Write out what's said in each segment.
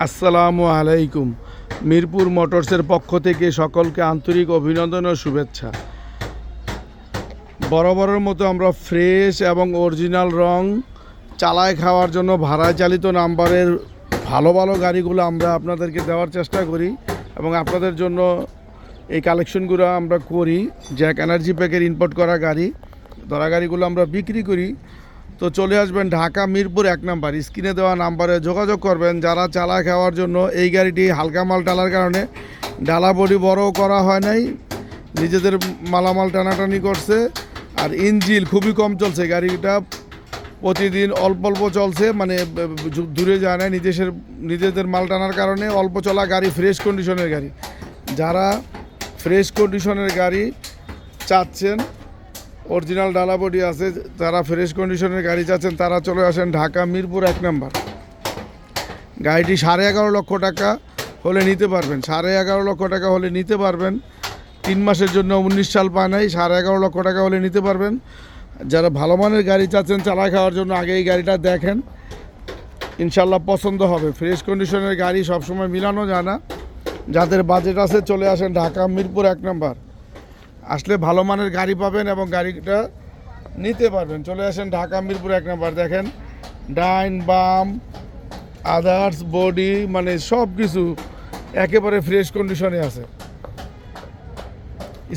আসসালামু আলাইকুম। মিরপুর মোটরসের পক্ষ থেকে সকলকে আন্তরিক অভিনন্দন ও শুভেচ্ছা। বরাবরের মতো আমরা ফ্রেশ এবং অরিজিনাল রং চালায় খাওয়ার জন্য ভাড়ায় চালিত নাম্বারের ভালো ভালো গাড়িগুলো আমরা আপনাদেরকে দেওয়ার চেষ্টা করি এবং আপনাদের জন্য এই কালেকশনগুলো আমরা করি। জ্যাক এনার্জি প্যাকের ইম্পোর্ট করা গাড়ি, ধরা গাড়িগুলো আমরা বিক্রি করি। তো চলে আসবেন ঢাকা মিরপুর 1 নাম্বার, স্ক্রিনে দেওয়া নাম্বারে যোগাযোগ করবেন। যারা চালা খাওয়ার জন্য, এই গাড়িটি হালকা মাল টালার কারণে ডালা বডি বড়ও করা হয় নাই, নিজেদের মালামাল টানাটানি করছে, আর ইঞ্জিল খুবই কম চলছে। গাড়িটা প্রতিদিন অল্প অল্প চলছে, মানে দূরে যায় না, নিজেদের মাল টানার কারণে অল্প চলা গাড়ি, ফ্রেশ কন্ডিশনের গাড়ি। যারা ফ্রেশ কন্ডিশনের গাড়ি চাচ্ছেন, অরিজিনাল ডালা বডি আছে, যারা ফ্রেশ কন্ডিশনের গাড়ি চাচ্ছেন তারা চলে আসেন ঢাকা মিরপুর 1 নাম্বার। গাড়িটি 11.5 লক্ষ টাকা হলে নিতে পারবেন, 11.5 লক্ষ টাকা হলে নিতে পারবেন। 3 মাসের জন্য 19 সাল পায় নাই, 11.5 লক্ষ টাকা হলে নিতে পারবেন। যারা ভালো মানের গাড়ি চাচ্ছেন চালায় খাওয়ার জন্য, আগে এই গাড়িটা দেখেন, ইনশাল্লাহ পছন্দ হবে। ফ্রেশ কন্ডিশনের গাড়ি সবসময় মিলানো যায় না। যাদের বাজেট আছে চলে আসেন ঢাকা মিরপুর 1 নাম্বার। আসলে ভালো মানের গাড়ি পাবেন এবং গাড়িটা নিতে পারবেন। চলে আসেন ঢাকা মিরপুর 1 নাম্বার। দেখেন ডাইন বাম আদার্স বডি, মানে সব কিছু একেবারে ফ্রেশ কন্ডিশনে আছে।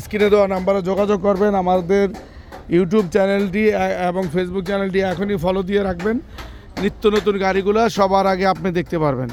স্ক্রিনে দেওয়া নাম্বারে যোগাযোগ করবেন। আমাদের ইউটিউব চ্যানেলটি এবং ফেসবুক চ্যানেলটি এখনই ফলো দিয়ে রাখবেন। নিত্য নতুন গাড়িগুলো সবার আগে আপনি দেখতে পারবেন।